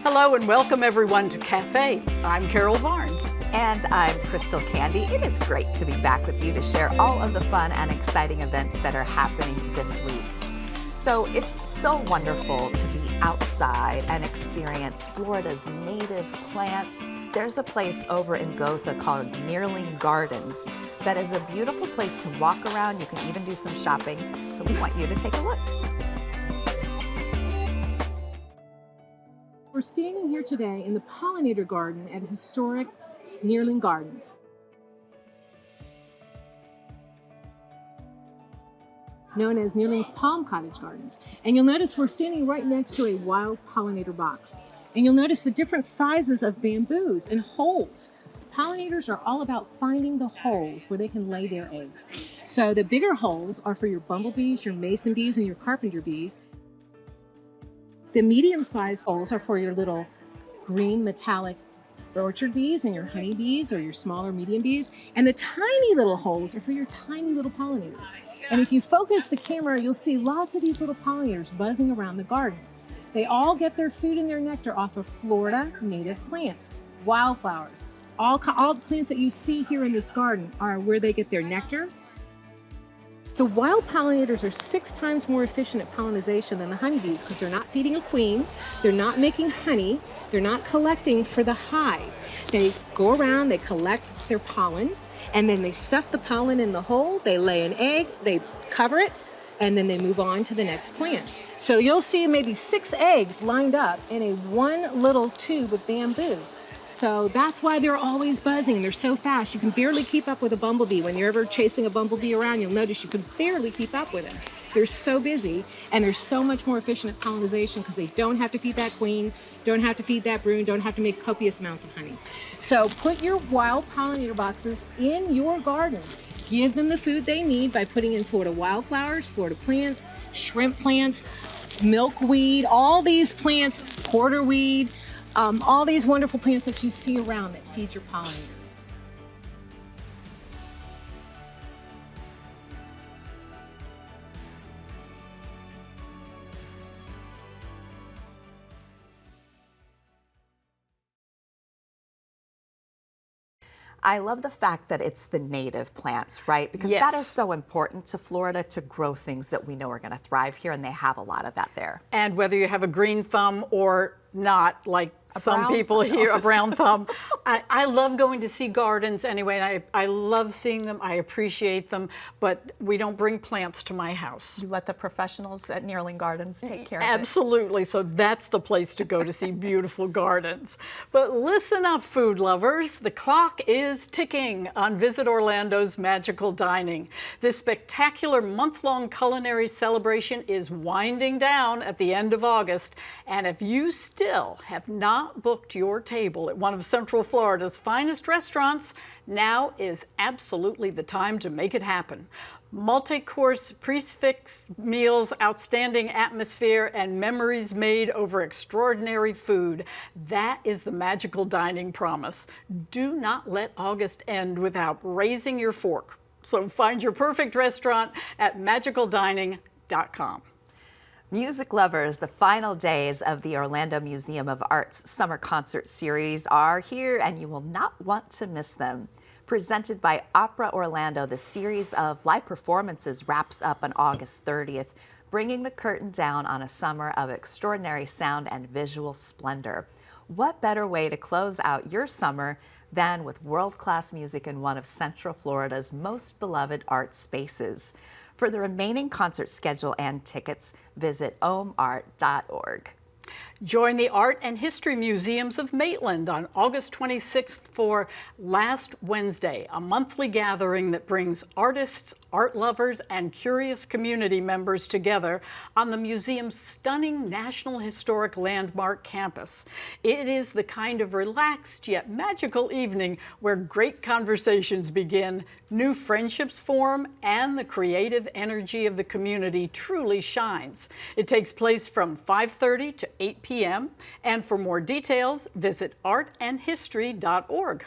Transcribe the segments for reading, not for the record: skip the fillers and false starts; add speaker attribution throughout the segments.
Speaker 1: Hello and welcome everyone to Cafe. I'm Carol Barnes.
Speaker 2: And I'm Crystal Candy. It is great to be back with you to share all of the fun and exciting events that are happening this week. So it's so wonderful to be outside and experience Florida's native plants. There's a place over in Gotha called Neerling Gardens that is a beautiful place to walk around. You can even do some shopping. So we want you to take a look.
Speaker 3: We're standing here today in the pollinator garden at historic Neerling Gardens. Known as Neerling's Palm Cottage Gardens. And you'll notice we're standing right next to a wild pollinator box. And you'll notice the different sizes of bamboos and holes. Pollinators are all about finding the holes where they can lay their eggs. So the bigger holes are for your bumblebees, your mason bees, and your carpenter bees. The medium-sized holes are for your little green metallic orchard bees and your honey bees or your smaller medium bees. And the tiny little holes are for your tiny little pollinators. And if you focus the camera, you'll see lots of these little pollinators buzzing around the gardens. They all get their food and their nectar off of Florida native plants, wildflowers. All the plants that you see here in this garden are where they get their nectar. The wild pollinators are 6 times more efficient at pollination than the honeybees because they're not feeding a queen, they're not making honey, they're not collecting for the hive. They go around, they collect their pollen, and then they stuff the pollen in the hole, they lay an egg, they cover it, and then they move on to the next plant. So you'll see maybe 6 eggs lined up in a one little tube of bamboo. So that's why they're always buzzing. They're so fast. You can barely keep up with a bumblebee. When you're ever chasing a bumblebee around, you'll notice you can barely keep up with them. They're so busy, and they're so much more efficient at pollination because they don't have to feed that queen, don't have to feed that brood, don't have to make copious amounts of honey. So put your wild pollinator boxes in your garden. Give them the food they need by putting in Florida wildflowers, Florida plants, shrimp plants, milkweed, all these plants, porterweed, all these wonderful plants that you see around that feed your pollinators.
Speaker 2: I love the fact that it's the native plants, right? Because
Speaker 1: Yes.
Speaker 2: that is so important to Florida to grow things that we know are going to thrive here, and they have a lot of that there.
Speaker 1: And whether you have a green thumb or not, like some
Speaker 2: brown
Speaker 1: people
Speaker 2: thumb.
Speaker 1: here, a brown thumb. I love going to see gardens anyway, and I love seeing them. I appreciate them, but we don't bring plants to my house.
Speaker 2: You let the professionals at Neerling Gardens take care of it.
Speaker 1: Absolutely. So that's the place to go to see beautiful gardens. But listen up, food lovers. The clock is ticking on Visit Orlando's Magical Dining. This spectacular month-long culinary celebration is winding down at the end of August. And if you still have not booked your table at one of Central Florida's finest restaurants, now is absolutely the time to make it happen. Multi-course prix-fixe meals, outstanding atmosphere, and memories made over extraordinary food. That is the Magical Dining promise. Do not let August end without raising your fork. So find your perfect restaurant at magicaldining.com.
Speaker 2: Music lovers, the final days of the Orlando Museum of Art's Summer Concert Series are here, and you will not want to miss them. Presented by Opera Orlando, the series of live performances wraps up on August 30th, bringing the curtain down on a summer of extraordinary sound and visual splendor. What better way to close out your summer than with world-class music in one of Central Florida's most beloved art spaces? For the remaining concert schedule and tickets, visit omart.org.
Speaker 1: Join the Art and History Museums of Maitland on August 26th for Last Wednesday, a monthly gathering that brings artists, art lovers, and curious community members together on the museum's stunning National Historic Landmark campus. It is the kind of relaxed yet magical evening where great conversations begin, new friendships form, and the creative energy of the community truly shines. It takes place from 5:30 to 8 p.m. And for more details, visit artandhistory.org.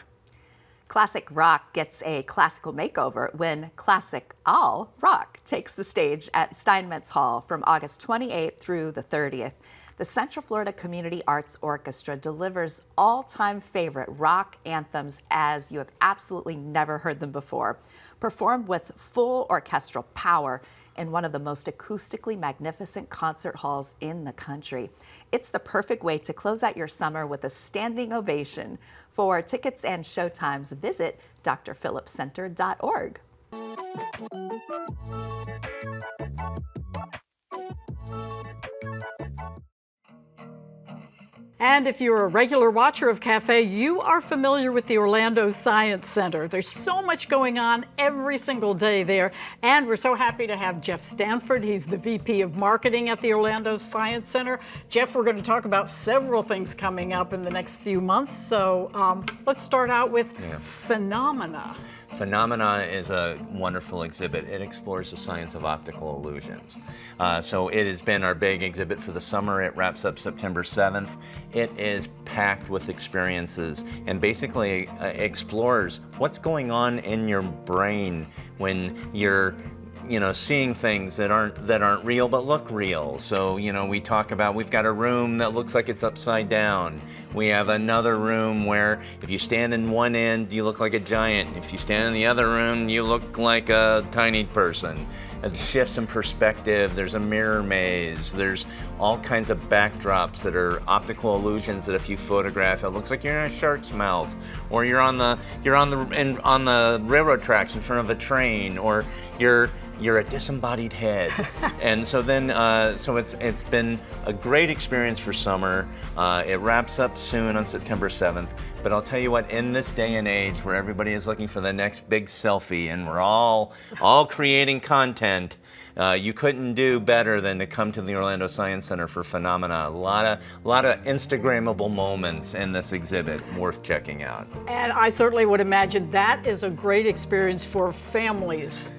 Speaker 2: Classic rock gets a classical makeover when Classic All Rock takes the stage at Steinmetz Hall from August 28th through the 30th. The Central Florida Community Arts Orchestra delivers all-time favorite rock anthems as you have absolutely never heard them before, performed with full orchestral power in one of the most acoustically magnificent concert halls in the country. It's the perfect way to close out your summer with a standing ovation. For tickets and showtimes, visit drphillipscenter.org.
Speaker 1: And if you're a regular watcher of Cafe, you are familiar with the Orlando Science Center. There's so much going on every single day there, and we're so happy to have Jeff Stanford. He's the VP of Marketing at the Orlando Science Center. Jeff, we're going to talk about several things coming up in the next few months, so let's start out with Phenomena.
Speaker 4: Phenomena is a wonderful exhibit. It explores the science of optical illusions. So it has been our big exhibit for the summer. It wraps up September 7th. It is packed with experiences and basically explores what's going on in your brain when you're seeing things that aren't real but look real. So, we talk about, we've got a room that looks like it's upside down. We have another room where if you stand in one end, you look like a giant. If you stand in the other room, you look like a tiny person. It shifts in perspective. There's a mirror maze. There's all kinds of backdrops that are optical illusions that if you photograph, it looks like you're in a shark's mouth, or you're on the railroad tracks in front of a train, or you're a disembodied head. And so then, it's been a great experience for summer. It wraps up soon on September 7th. But I'll tell you what, in this day and age where everybody is looking for the next big selfie and we're all creating content, you couldn't do better than to come to the Orlando Science Center for Phenomena. A lot of Instagrammable moments in this exhibit worth checking out.
Speaker 1: And I certainly would imagine that is a great experience for families.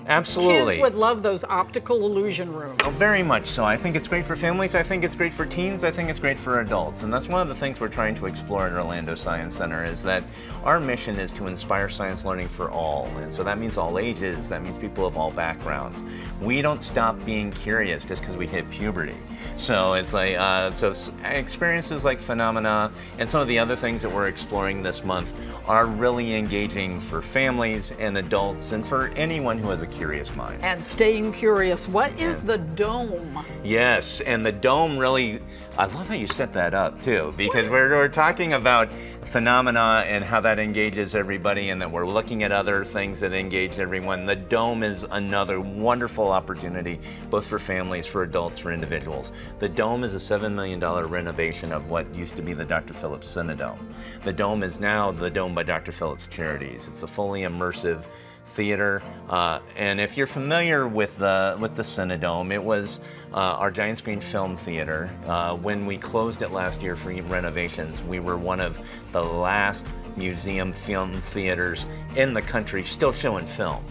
Speaker 4: Absolutely.
Speaker 1: Kids would love those optical illusion rooms.
Speaker 4: Oh, very much so. I think it's great for families. I think it's great for teens. I think it's great for adults. And that's one of the things we're trying to explore at Orlando Science Center, is that our mission is to inspire science learning for all. And so that means all ages. That means people of all backgrounds. We don't stop being curious just because we hit puberty. So it's like, experiences like Phenomena and some of the other things that we're exploring this month are really engaging for families and adults and for anyone who has a curious mind.
Speaker 1: And staying curious. What is the Dome?
Speaker 4: Yes, and the Dome really, I love how you set that up too, because we're talking about Phenomena and how that engages everybody, and that we're looking at other things that engage everyone. The Dome is another wonderful opportunity, both for families, for adults, for individuals. The Dome is a $7 million renovation of what used to be the Dr. Phillips Cinedome. The Dome is now the Dome by Dr. Phillips Charities. It's a fully immersive theater, and if you're familiar with the Cinedome, it was our giant screen film theater. When we closed it last year for renovations, we were one of the last museum film theaters in the country still showing film.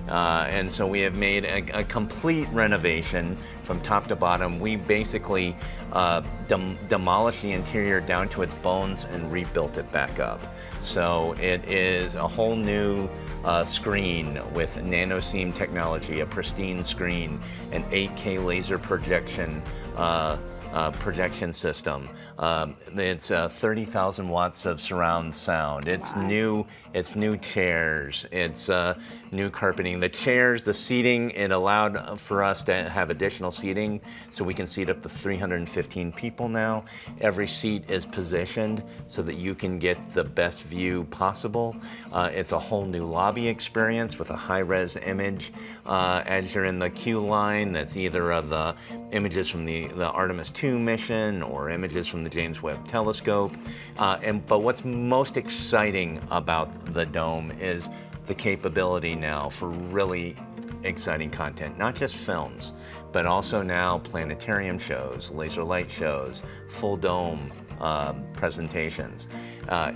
Speaker 4: And so we have made a complete renovation from top to bottom. We basically demolished the interior down to its bones and rebuilt it back up. So it is a whole new screen with nano-seam technology, a pristine screen, an 8K laser projection system. It's 30,000 watts of surround sound. It's new chairs. It's new carpeting. The chairs, the seating, it allowed for us to have additional seating, so we can seat up to 315 people now. Every seat is positioned so that you can get the best view possible. It's a whole new lobby experience with a high-res image as you're in the queue line. That's either of the images from the Artemis II mission or images from the James Webb Telescope. But what's most exciting about the Dome is the capability now for really exciting content, not just films, but also now planetarium shows, laser light shows, full dome presentations.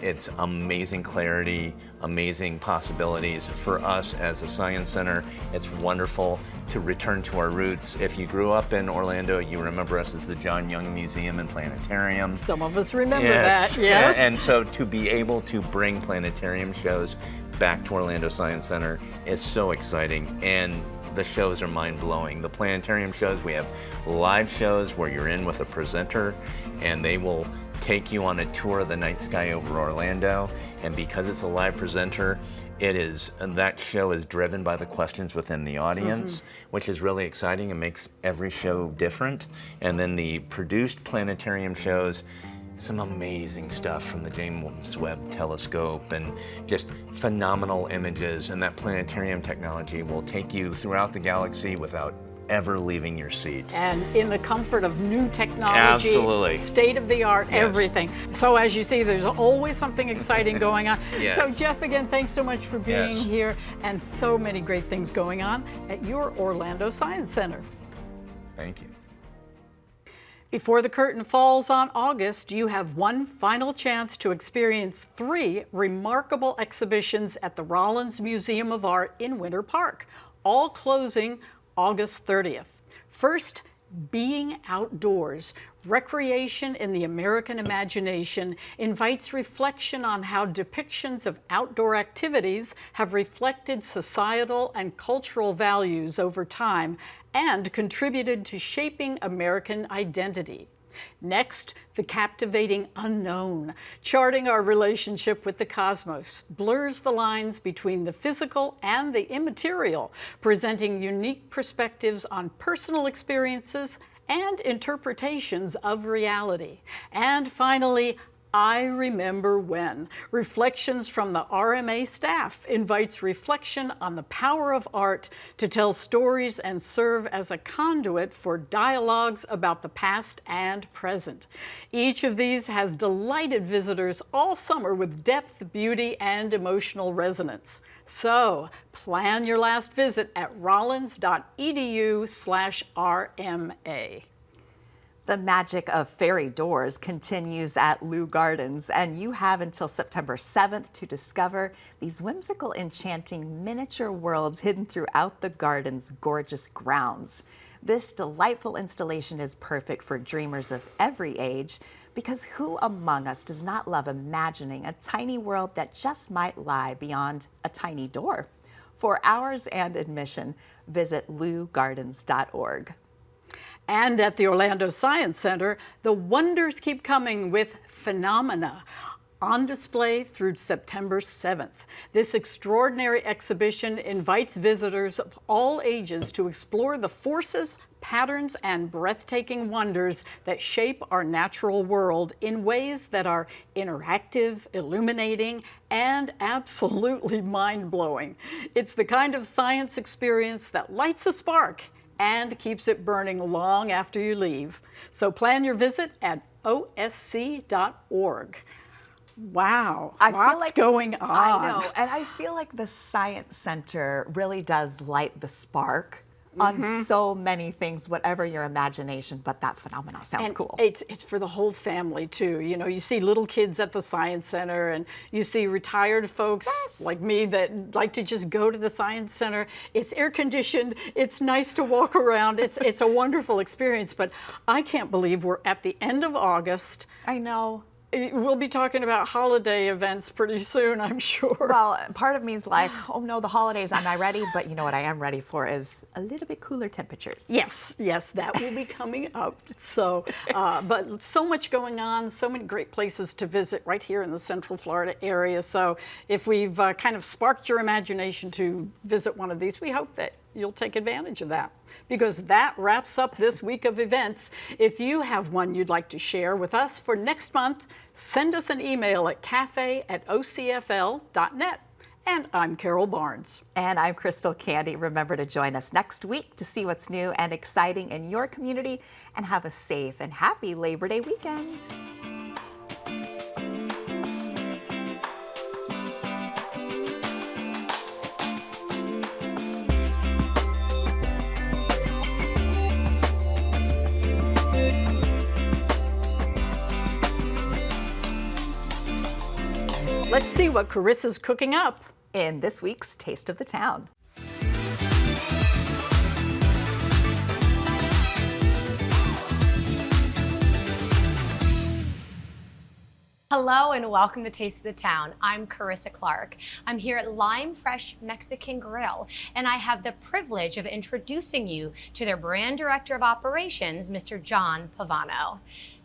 Speaker 4: It's amazing clarity, amazing possibilities for us as a science center. It's wonderful to return to our roots. If you grew up in Orlando, you remember us as the John Young Museum and Planetarium.
Speaker 1: Some of us remember that, yes.
Speaker 4: And so to be able to bring planetarium shows back to Orlando Science Center is so exciting. And the shows are mind-blowing. The planetarium shows, we have live shows where you're in with a presenter and they will take you on a tour of the night sky over Orlando. And because it's a live presenter, that show is driven by the questions within the audience, which is really exciting and makes every show different. And then the produced planetarium shows, some amazing stuff from the James Webb Telescope and just phenomenal images. And that planetarium technology will take you throughout the galaxy without ever leaving your seat.
Speaker 1: And in the comfort of new technology,
Speaker 4: Absolutely.
Speaker 1: state of the art,
Speaker 4: Yes.
Speaker 1: everything. So as you see, there's always something exciting going on.
Speaker 4: Yes.
Speaker 1: So Jeff, again, thanks so much for being
Speaker 4: Yes.
Speaker 1: here, and so many great things going on at your Orlando Science Center.
Speaker 4: Thank you.
Speaker 1: Before the curtain falls on August, you have one final chance to experience 3 remarkable exhibitions at the Rollins Museum of Art in Winter Park, all closing August 30th. First, Being Outdoors, Recreation in the American Imagination, invites reflection on how depictions of outdoor activities have reflected societal and cultural values over time and contributed to shaping American identity. Next, The Captivating Unknown, charting our relationship with the cosmos, blurs the lines between the physical and the immaterial, presenting unique perspectives on personal experiences and interpretations of reality. And finally, I Remember When, Reflections from the RMA staff, invites reflection on the power of art to tell stories and serve as a conduit for dialogues about the past and present. Each of these has delighted visitors all summer with depth, beauty, and emotional resonance. So plan your last visit at rollins.edu/RMA.
Speaker 2: The magic of fairy doors continues at Leu Gardens, and you have until September 7th to discover these whimsical, enchanting miniature worlds hidden throughout the garden's gorgeous grounds. This delightful installation is perfect for dreamers of every age, because who among us does not love imagining a tiny world that just might lie beyond a tiny door? For hours and admission, visit leugardens.org.
Speaker 1: And at the Orlando Science Center, the wonders keep coming with Phenomena, on display through September 7th. This extraordinary exhibition invites visitors of all ages to explore the forces, patterns, and breathtaking wonders that shape our natural world in ways that are interactive, illuminating, and absolutely mind-blowing. It's the kind of science experience that lights a spark and keeps it burning long after you leave. So plan your visit at osc.org. Wow, lots going on.
Speaker 2: I know, and I feel like the Science Center really does light the spark on so many things, whatever your imagination, but that phenomenon sounds cool.
Speaker 1: It's for the whole family too. You know, you see little kids at the Science Center, and you see retired folks like me that like to just go to the Science Center. It's air conditioned, it's nice to walk around, it's a wonderful experience, but I can't believe we're at the end of August.
Speaker 2: I know.
Speaker 1: We'll be talking about holiday events pretty soon, I'm sure.
Speaker 2: Well, part of me is like, oh no, the holidays, am I ready? But you know what I am ready for is a little bit cooler temperatures.
Speaker 1: Yes, that will be coming up. So, but so much going on, so many great places to visit right here in the Central Florida area. So if we've kind of sparked your imagination to visit one of these, we hope that you'll take advantage of that. Because that wraps up this week of events. If you have one you'd like to share with us for next month, send us an email at cafe@ocfl.net. And I'm Carol Barnes.
Speaker 2: And I'm Crystal Candy. Remember to join us next week to see what's new and exciting in your community, and have a safe and happy Labor Day weekend.
Speaker 1: Let's see what Carissa's cooking up
Speaker 2: in this week's Taste of the Town.
Speaker 5: Hello and welcome to Taste of the Town. I'm Carissa Clark. I'm here at Lime Fresh Mexican Grill, and I have the privilege of introducing you to their brand director of operations, Mr. John Pavano.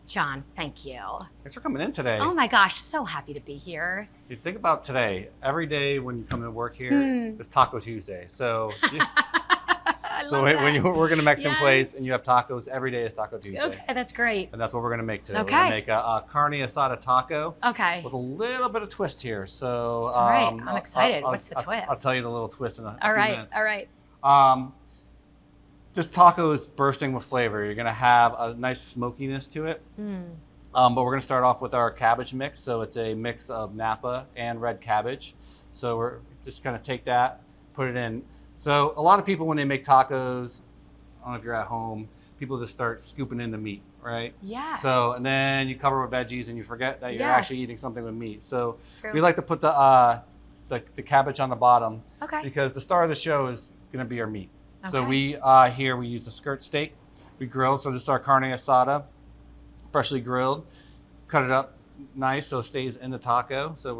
Speaker 5: John, thank you.
Speaker 6: Thanks for coming in today.
Speaker 5: Oh my gosh, so happy to be here.
Speaker 6: You think about today, every day when you come to work here, it's Taco Tuesday. So,
Speaker 5: I
Speaker 6: so
Speaker 5: love
Speaker 6: when
Speaker 5: that.
Speaker 6: you work in a Mexican place
Speaker 5: Yes.
Speaker 6: and you have tacos, every day is Taco Tuesday.
Speaker 5: Okay, that's great.
Speaker 6: And that's what we're going to make today.
Speaker 5: Okay.
Speaker 6: We're going to make a carne asada taco
Speaker 5: Okay.
Speaker 6: with a little bit of twist here. So,
Speaker 5: All right, I'm excited. What's the twist?
Speaker 6: I'll tell you the little twist in a
Speaker 5: All
Speaker 6: few
Speaker 5: right,
Speaker 6: minutes.
Speaker 5: all right.
Speaker 6: This taco is bursting with flavor. You're going to have a nice smokiness to it. But we're going to start off with our cabbage mix. So it's a mix of Napa and red cabbage. So we're just going to take that, put it in. So a lot of people, when they make tacos, I don't know if you're at home, people just start scooping in the meat, right?
Speaker 5: Yes.
Speaker 6: So, and then you cover with veggies and you forget that you're actually
Speaker 5: Yes.
Speaker 6: eating something with meat. So
Speaker 5: True.
Speaker 6: we like to put the cabbage on the bottom
Speaker 5: Okay.
Speaker 6: because the star of the show is going to be our meat. So
Speaker 5: Okay.
Speaker 6: we here we use the skirt steak. We grill, so this is our carne asada, freshly grilled. Cut it up nice so it stays in the taco. So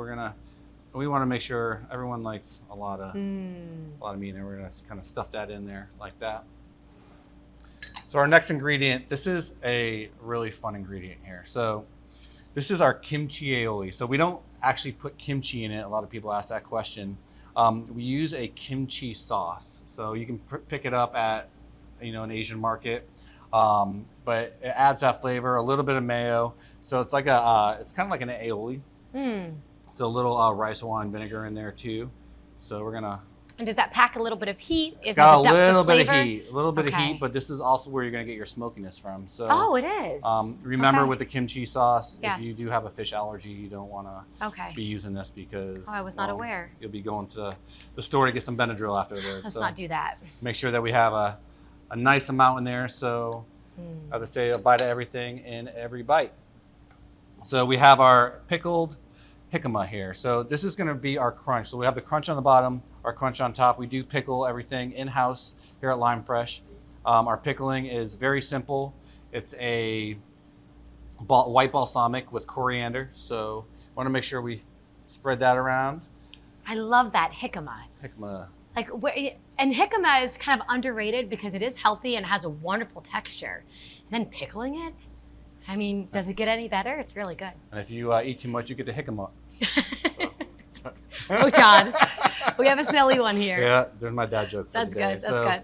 Speaker 6: we want to make sure everyone likes a lot of meat in there. We're gonna kind of stuff that in there like that. So our next ingredient, this is a really fun ingredient here. So this is our kimchi aioli. So we don't actually put kimchi in it. A lot of people ask that question. We use a kimchi sauce. So you can pick it up at an Asian market. But it adds that flavor, a little bit of mayo. So it's like it's kind of like an aioli. So a little rice wine vinegar in there too. So we're gonna.
Speaker 5: And does that pack a little bit of heat? Is
Speaker 6: It's got
Speaker 5: it the
Speaker 6: a
Speaker 5: depth
Speaker 6: little
Speaker 5: of
Speaker 6: bit of
Speaker 5: flavor?
Speaker 6: heat, a little bit of
Speaker 5: Okay.
Speaker 6: heat, but this is also where you're gonna get your smokiness from. So.
Speaker 5: Oh, it is.
Speaker 6: Remember
Speaker 5: Okay.
Speaker 6: with the kimchi sauce,
Speaker 5: Yes.
Speaker 6: if you do have a fish allergy, you don't want to
Speaker 5: Okay.
Speaker 6: be using this because
Speaker 5: Oh, I was not aware.
Speaker 6: You'll be going to the store to get some Benadryl afterwards.
Speaker 5: Let's
Speaker 6: so
Speaker 5: not do that.
Speaker 6: make sure that we have a nice amount in there. So as I say, a bite of everything in every bite. So we have our pickled jicama here. So this is going to be our crunch. So we have the crunch on the bottom, our crunch on top. We do pickle everything in-house here at Lime Fresh. Our pickling is very simple. It's a white balsamic with coriander. So want to make sure we spread that around.
Speaker 5: I love that jicama.
Speaker 6: Jicama.
Speaker 5: And jicama is kind of underrated because it is healthy and has a wonderful texture. And then pickling it, I mean, does it get any better? It's really good.
Speaker 6: And if you eat too much, you get the jicama.
Speaker 5: Oh, John, we have a silly one here.
Speaker 6: Yeah, there's my dad joke for
Speaker 5: That's
Speaker 6: the day.
Speaker 5: good. That's good.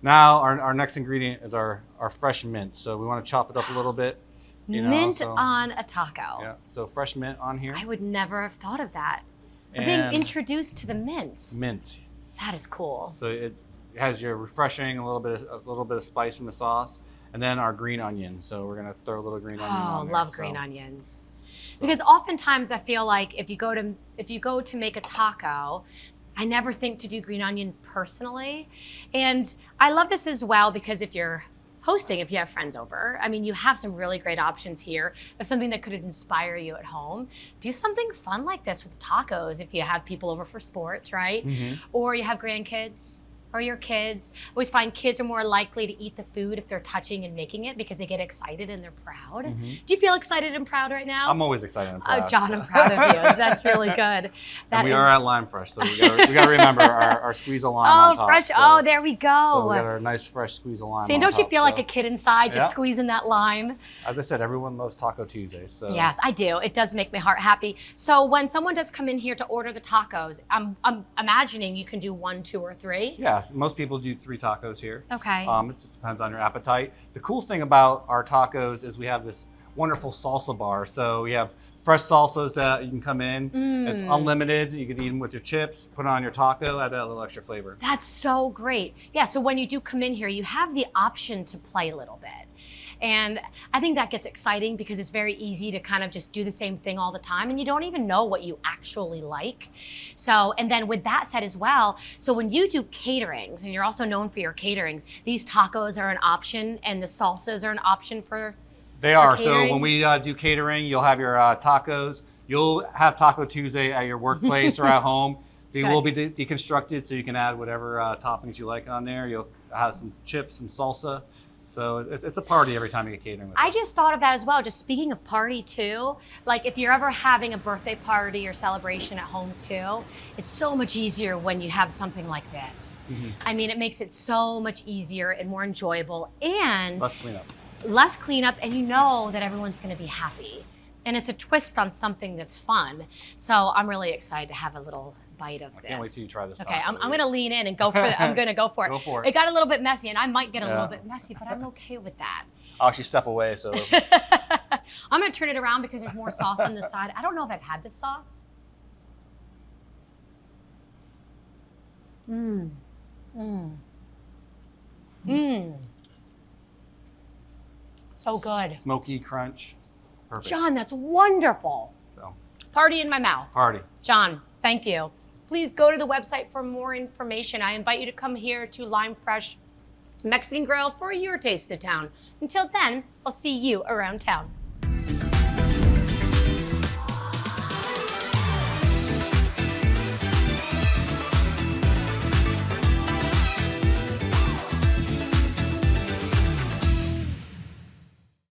Speaker 6: Now our next ingredient is our fresh mint. So we want to chop it up a little bit.
Speaker 5: Mint
Speaker 6: so-
Speaker 5: on a taco.
Speaker 6: Yeah, so fresh mint on here.
Speaker 5: I would never have thought of that. We're
Speaker 6: And
Speaker 5: being introduced to the mints.
Speaker 6: mint.
Speaker 5: That is cool.
Speaker 6: So it has your refreshing, a little bit of spice in the sauce, and then our green onion. So we're gonna throw a little green onion
Speaker 5: Oh,
Speaker 6: on there.
Speaker 5: love
Speaker 6: So-
Speaker 5: green onions. Because oftentimes I feel like if you go to make a taco, I never think to do green onion personally. And I love this as well because if you're hosting, if you have friends over, I mean, you have some really great options here of something that could inspire you at home. Do something fun like this with tacos if you have people over for sports, right? Or you have grandkids. Or your kids. I always find kids are more likely to eat the food if they're touching and making it because they get excited and they're proud. Do you feel excited and proud right now?
Speaker 6: I'm always excited and proud.
Speaker 5: Oh, John, I'm proud of you. That's really good.
Speaker 6: And
Speaker 5: That
Speaker 6: we
Speaker 5: is-
Speaker 6: are at Lime Fresh, so we gotta remember our squeeze of lime on
Speaker 5: Oh,
Speaker 6: top.
Speaker 5: fresh.
Speaker 6: So,
Speaker 5: Oh, there we go.
Speaker 6: so we got our nice fresh squeeze of lime.
Speaker 5: See,
Speaker 6: on
Speaker 5: don't you
Speaker 6: top,
Speaker 5: feel like
Speaker 6: so-
Speaker 5: a kid inside just
Speaker 6: Yeah.
Speaker 5: squeezing that lime?
Speaker 6: As I said, everyone loves Taco Tuesday. So
Speaker 5: Yes, I do. It does make my heart happy. So when someone does come in here to order the tacos, I'm imagining you can do 1, 2, or 3.
Speaker 6: yeah, most people do 3 tacos here.
Speaker 5: Okay.
Speaker 6: It just depends on your appetite. The cool thing about our tacos is we have this wonderful salsa bar. So we have fresh salsas that you can come in. It's unlimited. You can eat them with your chips, put it on your taco, add that little extra flavor.
Speaker 5: That's so great. Yeah, so when you do come in here, you have the option to play a little bit. And I think that gets exciting because it's very easy to kind of just do the same thing all the time and you don't even know what you actually like. So, and then with that said as well, so when you do caterings, and you're also known for your caterings, these tacos are an option and the salsas are an option for
Speaker 6: They are. So
Speaker 5: catering?
Speaker 6: when we do catering, you'll have your tacos. You'll have Taco Tuesday at your workplace or at home. They
Speaker 5: Okay.
Speaker 6: will be deconstructed so you can add whatever toppings you like on there. You'll have some chips, some salsa. So it's a party every time you get catering with
Speaker 5: I
Speaker 6: us.
Speaker 5: just thought of that as well. Just speaking of party too, like if you're ever having a birthday party or celebration at home too, it's so much easier when you have something like this. I mean, it makes it so much easier and more enjoyable and
Speaker 6: Let's clean up.
Speaker 5: less cleanup, and you know that everyone's going to be happy. And it's a twist on something that's fun. So I'm really excited to have a little bite of this.
Speaker 6: I can't wait till you try this.
Speaker 5: Okay,
Speaker 6: taco.
Speaker 5: I'm going to lean in and go for it. I'm going to go for it.
Speaker 6: Go for it.
Speaker 5: It got a little bit messy, and I might get a little
Speaker 6: Yeah.
Speaker 5: bit messy, but I'm okay with that.
Speaker 6: I'll actually step away. So
Speaker 5: I'm going to turn it around because there's more sauce on the side. I don't know if I've had this sauce. So good.
Speaker 6: smoky crunch. Perfect.
Speaker 5: John, that's wonderful.
Speaker 6: So,
Speaker 5: Party in my mouth.
Speaker 6: party.
Speaker 5: John, thank you. Please go to the website for more information. I invite you to come here to Lime Fresh Mexican Grill for your taste of town. Until then, I'll see you around town.